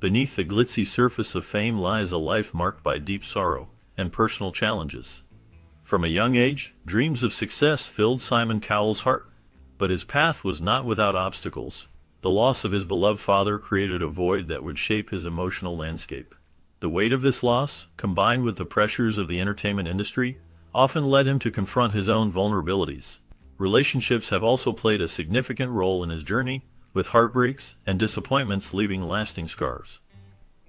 Beneath the glitzy surface of fame lies a life marked by deep sorrow and personal challenges. From a young age, dreams of success filled Simon Cowell's heart, but his path was not without obstacles. The loss of his beloved father created a void that would shape his emotional landscape. The weight of this loss, combined with the pressures of the entertainment industry, often led him to confront his own vulnerabilities. Relationships have also played a significant role in his journey, with heartbreaks and disappointments leaving lasting scars.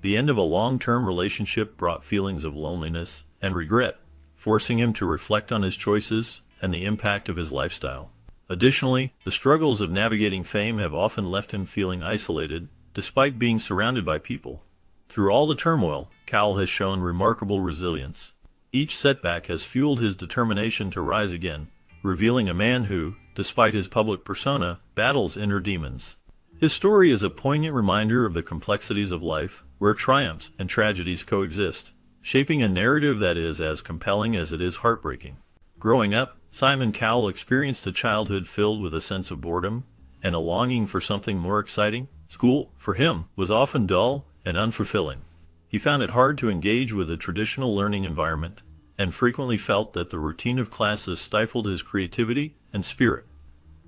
The end of a long-term relationship brought feelings of loneliness and regret, forcing him to reflect on his choices and the impact of his lifestyle. Additionally, the struggles of navigating fame have often left him feeling isolated, despite being surrounded by people. Through all the turmoil, Cowell has shown remarkable resilience. Each setback has fueled his determination to rise again, revealing a man who, despite his public persona, battles inner demons. His story is a poignant reminder of the complexities of life, where triumphs and tragedies coexist, shaping a narrative that is as compelling as it is heartbreaking. Growing up, Simon Cowell experienced a childhood filled with a sense of boredom and a longing for something more exciting. School, for him, was often dull and unfulfilling. He found it hard to engage with a traditional learning environment, and frequently felt that the routine of classes stifled his creativity and spirit.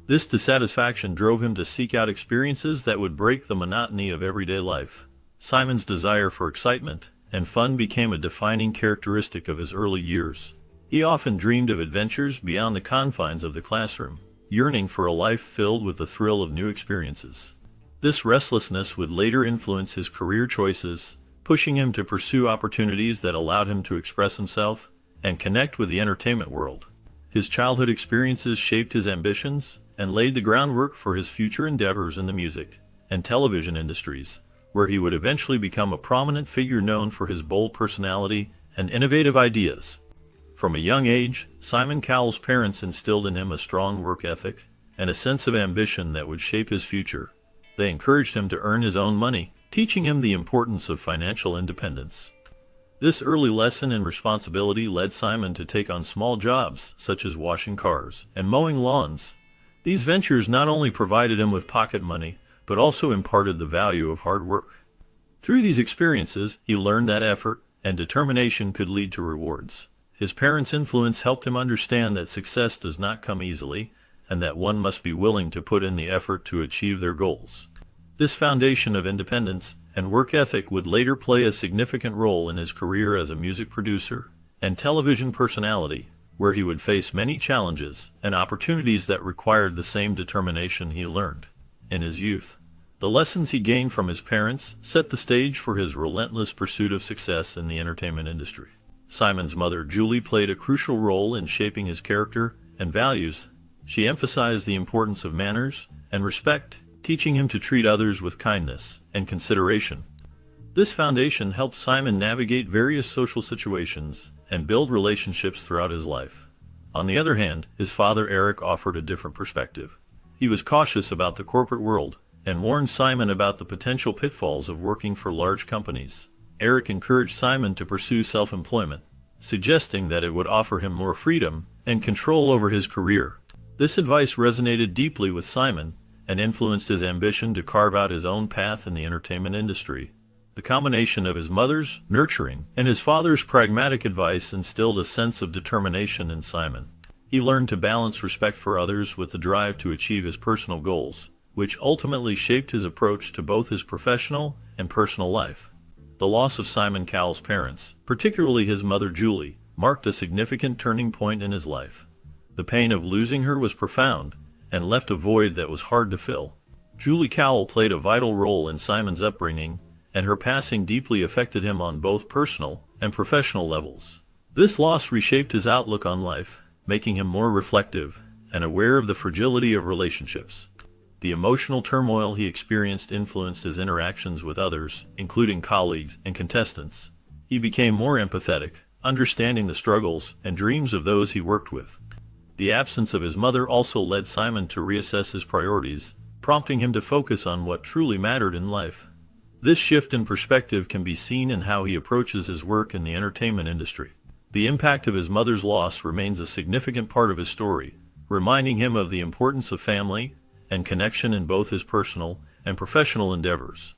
This dissatisfaction drove him to seek out experiences that would break the monotony of everyday life. Simon's desire for excitement and fun became a defining characteristic of his early years. He often dreamed of adventures beyond the confines of the classroom, yearning for a life filled with the thrill of new experiences. This restlessness would later influence his career choices, pushing him to pursue opportunities that allowed him to express himself and connect with the entertainment world. His childhood experiences shaped his ambitions and laid the groundwork for his future endeavors in the music and television industries, where he would eventually become a prominent figure known for his bold personality and innovative ideas. From a young age, Simon Cowell's parents instilled in him a strong work ethic and a sense of ambition that would shape his future. They encouraged him to earn his own money, teaching him the importance of financial independence. This early lesson in responsibility led Simon to take on small jobs, such as washing cars and mowing lawns. These ventures not only provided him with pocket money, but also imparted the value of hard work. Through these experiences, he learned that effort and determination could lead to rewards. His parents' influence helped him understand that success does not come easily, and that one must be willing to put in the effort to achieve their goals. This foundation of independence and work ethic would later play a significant role in his career as a music producer and television personality, where he would face many challenges and opportunities that required the same determination he learned in his youth. The lessons he gained from his parents set the stage for his relentless pursuit of success in the entertainment industry. Simon's mother, Julie, played a crucial role in shaping his character and values. She emphasized the importance of manners and respect, teaching him to treat others with kindness and consideration. This foundation helped Simon navigate various social situations and build relationships throughout his life. On the other hand, his father, Eric, offered a different perspective. He was cautious about the corporate world and warned Simon about the potential pitfalls of working for large companies. Eric encouraged Simon to pursue self-employment, suggesting that it would offer him more freedom and control over his career. This advice resonated deeply with Simon and influenced his ambition to carve out his own path in the entertainment industry. The combination of his mother's nurturing and his father's pragmatic advice instilled a sense of determination in Simon. He learned to balance respect for others with the drive to achieve his personal goals, which ultimately shaped his approach to both his professional and personal life. The loss of Simon Cowell's parents, particularly his mother Julie, marked a significant turning point in his life. The pain of losing her was profound and left a void that was hard to fill. Julie Cowell played a vital role in Simon's upbringing, and her passing deeply affected him on both personal and professional levels. This loss reshaped his outlook on life, making him more reflective and aware of the fragility of relationships. The emotional turmoil he experienced influenced his interactions with others, including colleagues and contestants. He became more empathetic, understanding the struggles and dreams of those he worked with. The absence of his mother also led Simon to reassess his priorities, prompting him to focus on what truly mattered in life. This shift in perspective can be seen in how he approaches his work in the entertainment industry. The impact of his mother's loss remains a significant part of his story, reminding him of the importance of family and connection in both his personal and professional endeavors.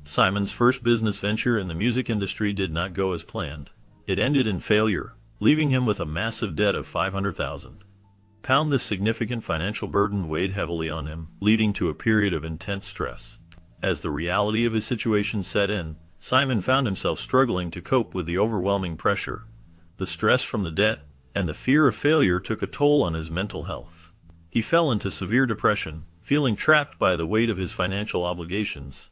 Simon's first business venture in the music industry did not go as planned. It ended in failure, leaving him with a massive debt of £500,000. This significant financial burden weighed heavily on him, leading to a period of intense stress. As the reality of his situation set in, Simon found himself struggling to cope with the overwhelming pressure. The stress from the debt and the fear of failure took a toll on his mental health. He fell into severe depression, feeling trapped by the weight of his financial obligations.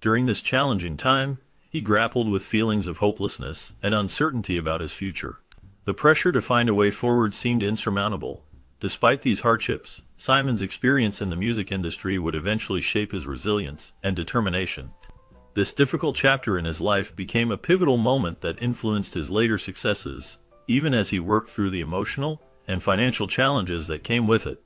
During this challenging time, he grappled with feelings of hopelessness and uncertainty about his future. The pressure to find a way forward seemed insurmountable. Despite these hardships, Simon's experience in the music industry would eventually shape his resilience and determination. This difficult chapter in his life became a pivotal moment that influenced his later successes, even as he worked through the emotional and financial challenges that came with it.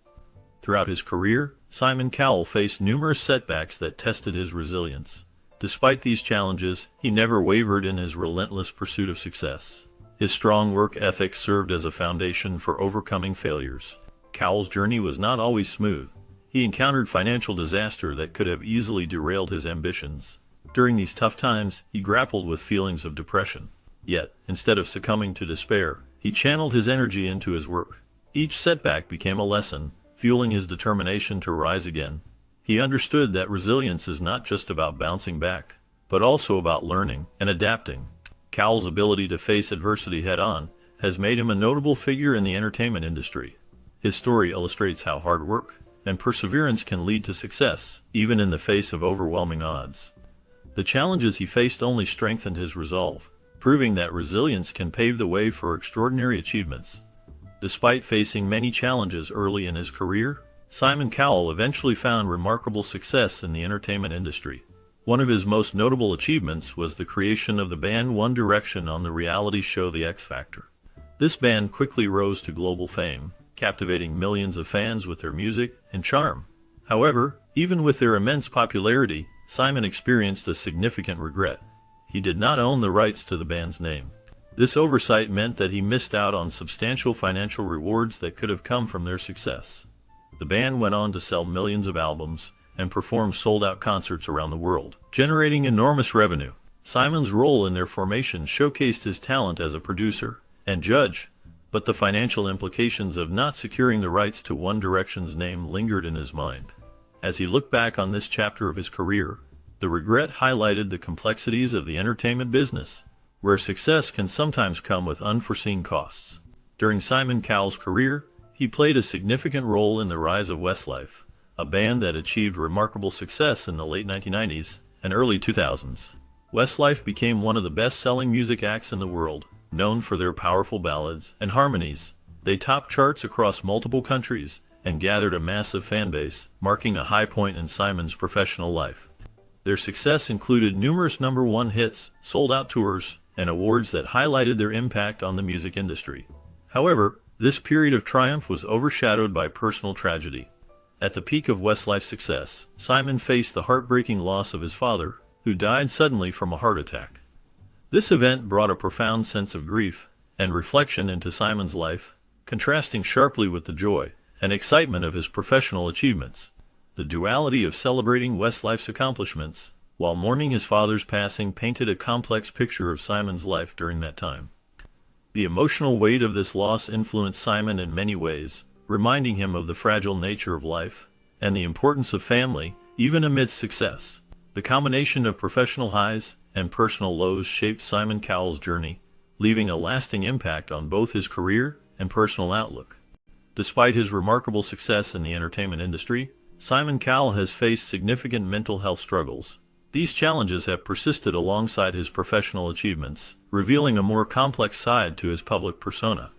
Throughout his career, Simon Cowell faced numerous setbacks that tested his resilience. Despite these challenges, he never wavered in his relentless pursuit of success. His strong work ethic served as a foundation for overcoming failures. Cowell's journey was not always smooth. He encountered financial disaster that could have easily derailed his ambitions. During these tough times, he grappled with feelings of depression. Yet, instead of succumbing to despair, he channeled his energy into his work. Each setback became a lesson, fueling his determination to rise again. He understood that resilience is not just about bouncing back, but also about learning and adapting. Cowell's ability to face adversity head-on has made him a notable figure in the entertainment industry. His story illustrates how hard work and perseverance can lead to success, even in the face of overwhelming odds. The challenges he faced only strengthened his resolve, proving that resilience can pave the way for extraordinary achievements. Despite facing many challenges early in his career, Simon Cowell eventually found remarkable success in the entertainment industry. One of his most notable achievements was the creation of the band One Direction on the reality show The X Factor. This band quickly rose to global fame, captivating millions of fans with their music and charm. However, even with their immense popularity, Simon experienced a significant regret. He did not own the rights to the band's name. This oversight meant that he missed out on substantial financial rewards that could have come from their success. The band went on to sell millions of albums and perform sold-out concerts around the world, generating enormous revenue. Simon's role in their formation showcased his talent as a producer and judge, but the financial implications of not securing the rights to One Direction's name lingered in his mind. As he looked back on this chapter of his career, the regret highlighted the complexities of the entertainment business, where success can sometimes come with unforeseen costs. During Simon Cowell's career, he played a significant role in the rise of Westlife, a band that achieved remarkable success in the late 1990s and early 2000s. Westlife became one of the best-selling music acts in the world, known for their powerful ballads and harmonies. They topped charts across multiple countries and gathered a massive fan base, marking a high point in Simon's professional life. Their success included numerous #1 hits, sold-out tours, and awards that highlighted their impact on the music industry. However, this period of triumph was overshadowed by personal tragedy. At the peak of Westlife's success, Simon faced the heartbreaking loss of his father, who died suddenly from a heart attack. This event brought a profound sense of grief and reflection into Simon's life, contrasting sharply with the joy and excitement of his professional achievements. The duality of celebrating Westlife's accomplishments while mourning his father's passing painted a complex picture of Simon's life during that time. The emotional weight of this loss influenced Simon in many ways, reminding him of the fragile nature of life and the importance of family, even amidst success. The combination of professional highs and personal lows shaped Simon Cowell's journey, leaving a lasting impact on both his career and personal outlook. Despite his remarkable success in the entertainment industry, Simon Cowell has faced significant mental health struggles. These challenges have persisted alongside his professional achievements, revealing a more complex side to his public persona.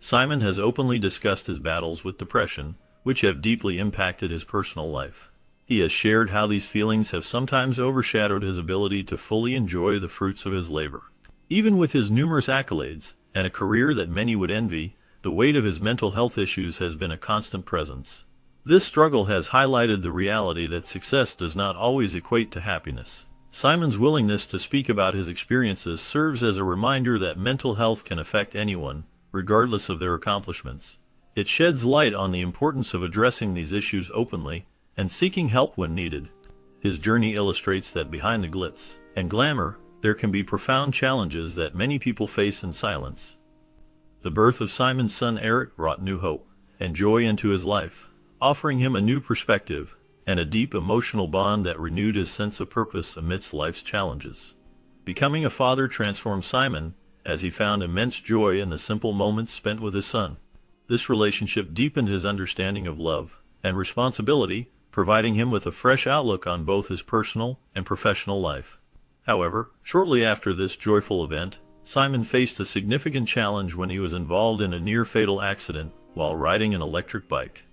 Simon has openly discussed his battles with depression, which have deeply impacted his personal life. He has shared how these feelings have sometimes overshadowed his ability to fully enjoy the fruits of his labor. Even with his numerous accolades and a career that many would envy, the weight of his mental health issues has been a constant presence. This struggle has highlighted the reality that success does not always equate to happiness. Simon's willingness to speak about his experiences serves as a reminder that mental health can affect anyone, regardless of their accomplishments. It sheds light on the importance of addressing these issues openly and seeking help when needed. His journey illustrates that behind the glitz and glamour, there can be profound challenges that many people face in silence. The birth of Simon's son Eric brought new hope and joy into his life, offering him a new perspective and a deep emotional bond that renewed his sense of purpose amidst life's challenges. Becoming a father transformed Simon, as he found immense joy in the simple moments spent with his son. This relationship deepened his understanding of love and responsibility, providing him with a fresh outlook on both his personal and professional life. However, shortly after this joyful event, Simon faced a significant challenge when he was involved in a near-fatal accident while riding an electric bike.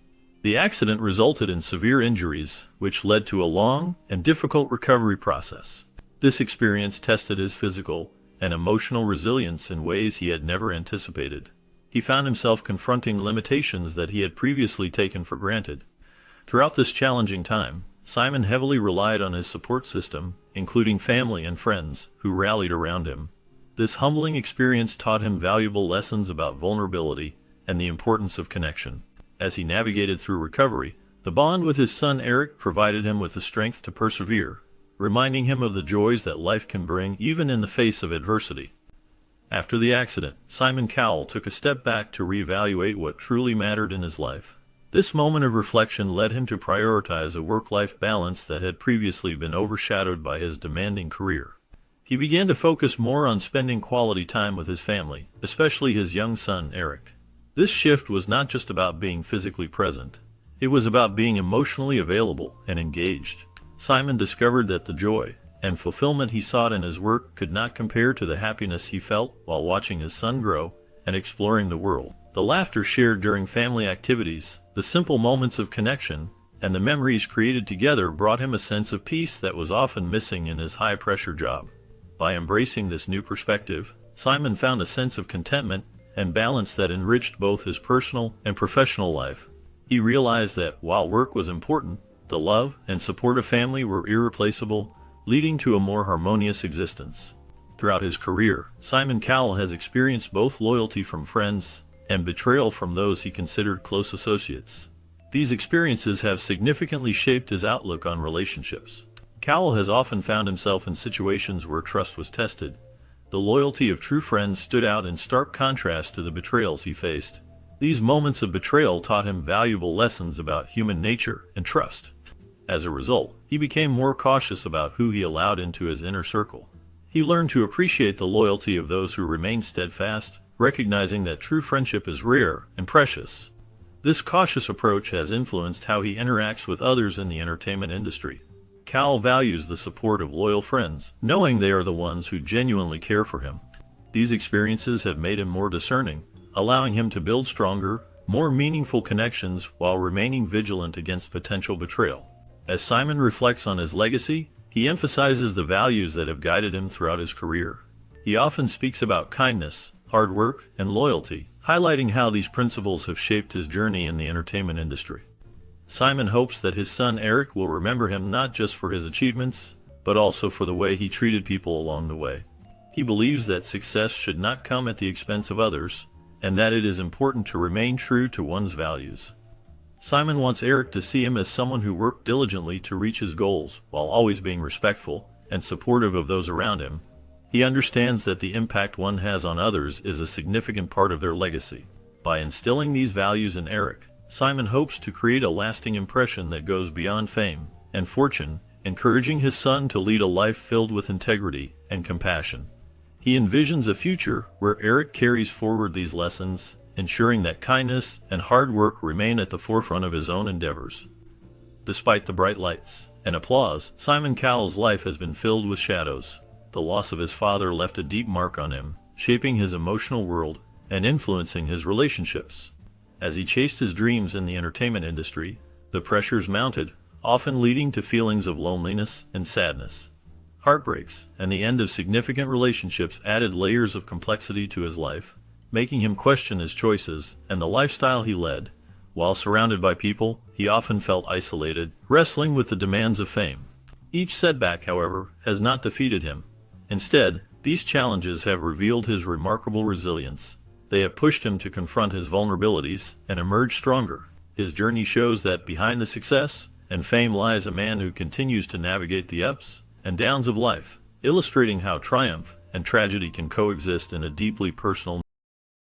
The accident resulted in severe injuries, which led to a long and difficult recovery process. This experience tested his physical and emotional resilience in ways he had never anticipated. He found himself confronting limitations that he had previously taken for granted. Throughout this challenging time, Simon heavily relied on his support system, including family and friends, who rallied around him. This humbling experience taught him valuable lessons about vulnerability and the importance of connection. As he navigated through recovery, the bond with his son Eric provided him with the strength to persevere, reminding him of the joys that life can bring even in the face of adversity. After the accident, Simon Cowell took a step back to reevaluate what truly mattered in his life. This moment of reflection led him to prioritize a work-life balance that had previously been overshadowed by his demanding career. He began to focus more on spending quality time with his family, especially his young son Eric. This shift was not just about being physically present. It was about being emotionally available and engaged. Simon discovered that the joy and fulfillment he sought in his work could not compare to the happiness he felt while watching his son grow and exploring the world. The laughter shared during family activities, the simple moments of connection, and the memories created together brought him a sense of peace that was often missing in his high-pressure job. By embracing this new perspective, Simon found a sense of contentment and balance that enriched both his personal and professional life. He realized that, while work was important, the love and support of family were irreplaceable, leading to a more harmonious existence. Throughout his career, Simon Cowell has experienced both loyalty from friends and betrayal from those he considered close associates. These experiences have significantly shaped his outlook on relationships. Cowell has often found himself in situations where trust was tested. The loyalty of true friends stood out in stark contrast to the betrayals he faced. These moments of betrayal taught him valuable lessons about human nature and trust. As a result, he became more cautious about who he allowed into his inner circle. He learned to appreciate the loyalty of those who remained steadfast, recognizing that true friendship is rare and precious. This cautious approach has influenced how he interacts with others in the entertainment industry. Cowell values the support of loyal friends, knowing they are the ones who genuinely care for him. These experiences have made him more discerning, allowing him to build stronger, more meaningful connections while remaining vigilant against potential betrayal. As Simon reflects on his legacy, he emphasizes the values that have guided him throughout his career. He often speaks about kindness, hard work, and loyalty, highlighting how these principles have shaped his journey in the entertainment industry. Simon hopes that his son Eric will remember him not just for his achievements, but also for the way he treated people along the way. He believes that success should not come at the expense of others, and that it is important to remain true to one's values. Simon wants Eric to see him as someone who worked diligently to reach his goals, while always being respectful and supportive of those around him. He understands that the impact one has on others is a significant part of their legacy. By instilling these values in Eric, Simon hopes to create a lasting impression that goes beyond fame and fortune, encouraging his son to lead a life filled with integrity and compassion. He envisions a future where Eric carries forward these lessons, ensuring that kindness and hard work remain at the forefront of his own endeavors. Despite the bright lights and applause, Simon Cowell's life has been filled with shadows. The loss of his father left a deep mark on him, shaping his emotional world and influencing his relationships. As he chased his dreams in the entertainment industry, the pressures mounted, often leading to feelings of loneliness and sadness. Heartbreaks and the end of significant relationships added layers of complexity to his life, making him question his choices and the lifestyle he led. While surrounded by people, he often felt isolated, wrestling with the demands of fame. Each setback, however, has not defeated him. Instead, these challenges have revealed his remarkable resilience. They have pushed him to confront his vulnerabilities and emerge stronger. His journey shows that behind the success and fame lies a man who continues to navigate the ups and downs of life, illustrating how triumph and tragedy can coexist in a deeply personal